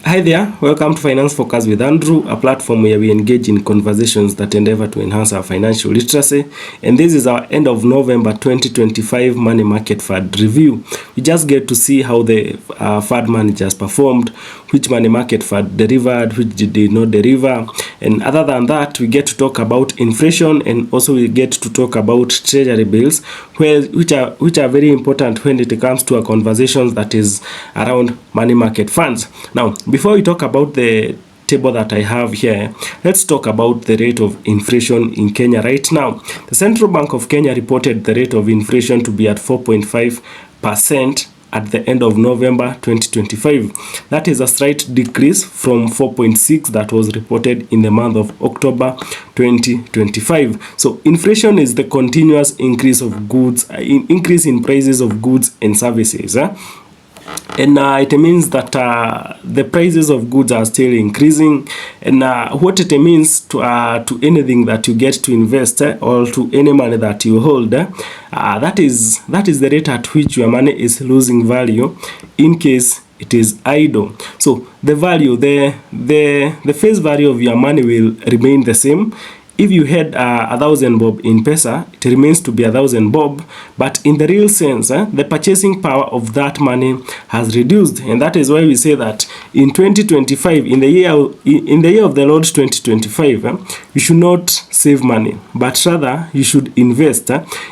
Hi there, welcome to Finance Focus with Andrew, a platform where we engage in conversations that endeavor to enhance our financial literacy. And this is our end of November 2025 money market fund review. We just get to see how the fund managers performed, which money market fund delivered, which did not deliver. And other than that, we get to talk about inflation, and also we get to talk about treasury bills, which are very important when it comes to a conversation that is around money market funds. Now, before we talk about the table that I have here, let's talk about the rate of inflation in Kenya right now. The Central Bank of Kenya reported the rate of inflation to be at 4.5% at the end of November 2025. That is a slight decrease from 4.6 that was reported in the month of October 2025. So inflation is the continuous increase of goods, increase in prices of goods and services. And it means that the prices of goods are still increasing, and what it means to anything that you get to invest or to any money that you hold, that is the rate at which your money is losing value in case it is idle. So the value, the face value of your money will remain the same. If you had 1,000 bob in Pesa, it remains to be 1,000 bob, but in the real sense, the purchasing power of that money has reduced, and that is why we say that in 2025, in the year of the Lord 2025, you should not save money, but rather you should invest.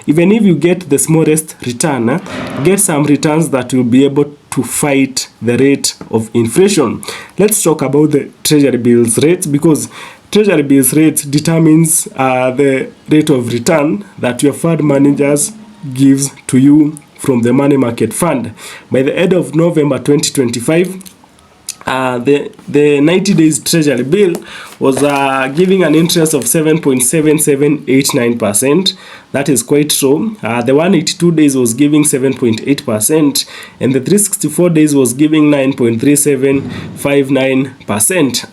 Even if you get the smallest return, get some returns that will be able to fight the rate of inflation. Let's talk about the Treasury Bills rates, because Treasury Bills rate determines the rate of return that your fund managers gives to you from the money market fund. By the end of November 2025, the 90 days Treasury bill was giving an interest of 7.7789%. That is quite low. The 182 days was giving 7.8%, and the 364 days was giving 9.3759%.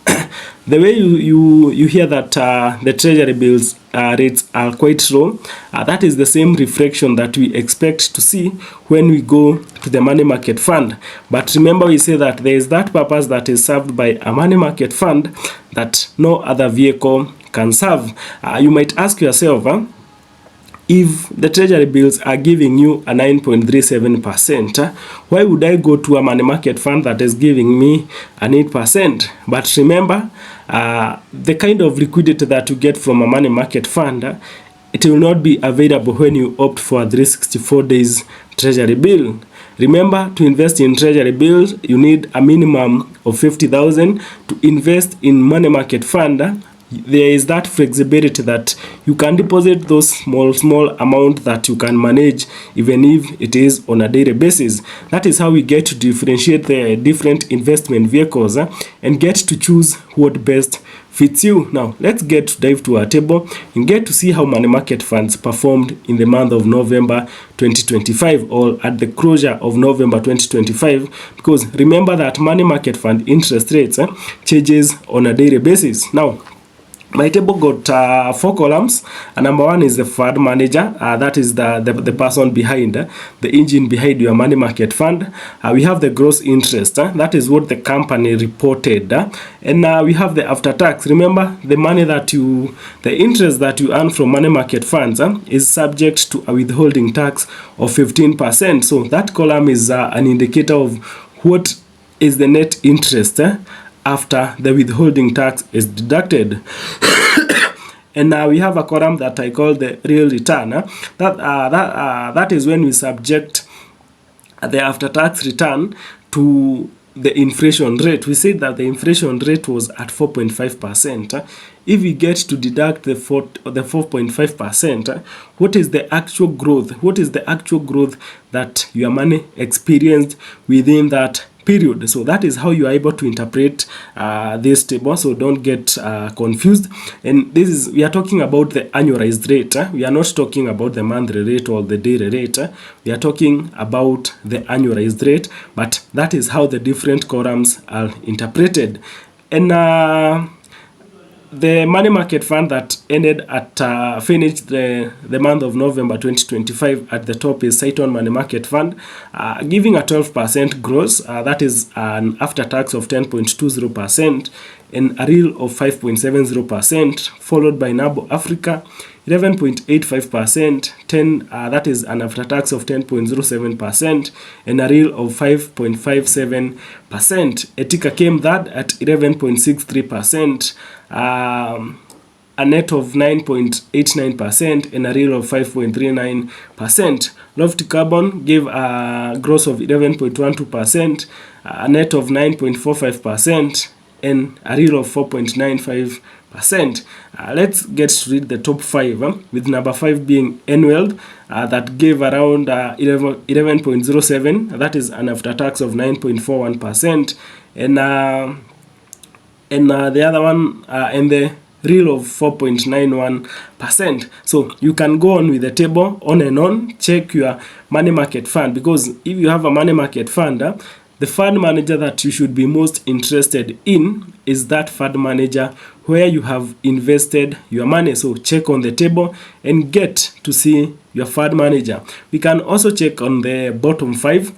The way you hear that the Treasury bills rates are quite low, that is the same reflection that we expect to see when we go to the money market fund. But remember, we say that there is that purpose that is served by a money market fund that no other vehicle can serve. You might ask yourself, if the Treasury bills are giving you a 9.37%, why would I go to a money market fund that is giving me an 8%? But remember, the kind of liquidity that you get from a money market fund, it will not be available when you opt for a 364 days Treasury bill. Remember, to invest in Treasury bills, you need a minimum of 50,000. To invest in money market fund, there is that flexibility that you can deposit those small amount that you can manage even if it is on a daily basis. That is how we get to differentiate the different investment vehicles and get to choose what best fits you. Now, let's dive to our table and get to see how money market funds performed in the month of November 2025, or at the closure of November 2025, because remember that money market fund interest rates changes on a daily basis. Now, my table got 4 columns. Number 1 is the fund manager. That is the person behind, the engine behind your money market fund. We have the gross interest. That is what the company reported. And we have the after tax. Remember, the interest that you earn from money market funds is subject to a withholding tax of 15%. So that column is an indicator of what is the net interest after the withholding tax is deducted. And now we have a column that I call the real return. That is when we subject the after tax return to the inflation rate. We said that the inflation rate was at 4.5%. If we get to deduct the 4.5%, what is the actual growth? What is the actual growth that your money experienced within that period? So that is how you are able to interpret this table, so don't get confused. And we are talking about the annualized rate. We are not talking about the monthly rate or the daily rate. We are talking about the annualized rate, but that is how the different columns are interpreted. And the money market fund that ended at finished the month of November 2025 at the top is Saiton Money Market Fund, giving a 12% gross. That is an after tax of 10.20% and a real of 5.70%, followed by Nabo Africa 11.85%, that is an after tax of 10.07% and a real of 5.57%. Etika came third at 11.63%, a net of 9.89% and a real of 5.39%. Lofty Carbon gave a gross of 11.12%, a net of 9.45%, and a real of 4.95%. Let's get to read the top 5, with number 5 being Enweld, that gave around 11.07, that is an after tax of 9.41%, and the other one, and the real of 4.91%. So you can go on with the table on and on, check your money market fund, because if you have a money market fund, the fund manager that you should be most interested in is that fund manager where you have invested your money. So check on the table and get to see your fund manager. We can also check on the bottom 5,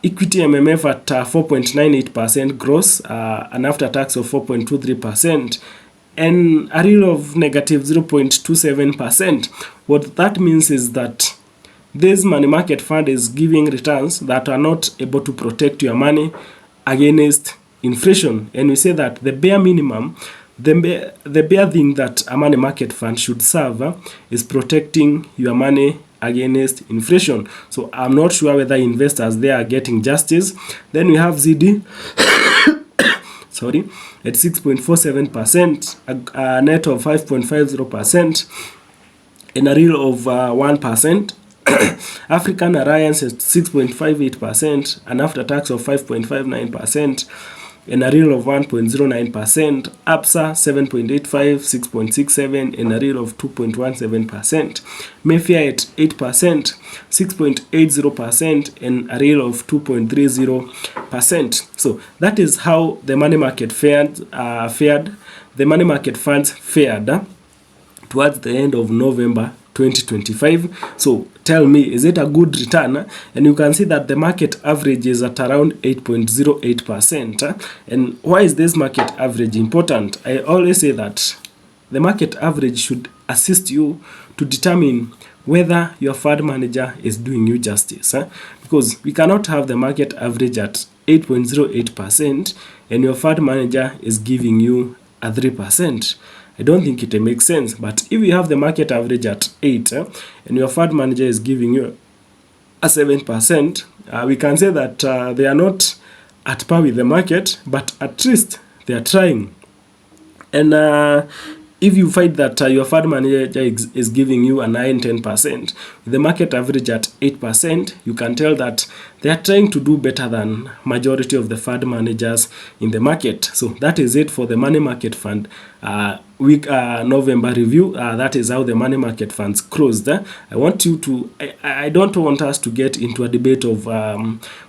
equity MMF at 4.98% gross, an after tax of 4.23%, and a real of negative 0.27%. What that means is that this money market fund is giving returns that are not able to protect your money against inflation. And we say that the bare minimum, the bare thing that a money market fund should serve is protecting your money against inflation. So I'm not sure whether investors they are getting justice. Then we have ZD sorry, at 6.47%, a net of 5.50%, and a real of 1%. African Alliance at 6.58%, an after tax of 5.59%, and a real of 1.09%. APSA 7.85, 6.67, and a real of 2.17%. Mayfair at 8%, 6.80%, and a real of 2.30%. So that is how the money market fared. The money market funds fared towards the end of November 2025. So tell me, is it a good return? And you can see that the market average is at around 8.08%. And why is this market average important? I always say that the market average should assist you to determine whether your fund manager is doing you justice. Because we cannot have the market average at 8.08% and your fund manager is giving you a 3%. I don't think it makes sense. But if you have the market average at 8 and your fund manager is giving you a 7%, we can say that they are not at par with the market, but at least they are trying. And if you find that your fund manager is giving you a 9-10%, with the market average at 8%, you can tell that they are trying to do better than majority of the fund managers in the market. So that is it for the money market fund week November review. That is how the money market funds closed. I want you to, I don't want us to get into a debate of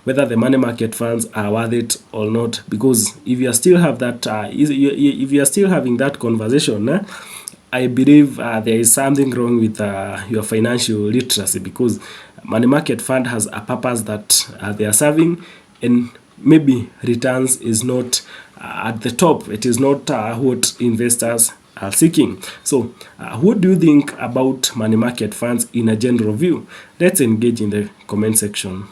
whether the money market funds are worth it or not, because if you still have that, if you are still having that conversation, I believe there is something wrong with your financial literacy, because money market fund has a purpose that they are serving, and maybe returns is not at the top. It is not what investors are seeking. So what do you think about money market funds in a general view? Let's engage in the comment section.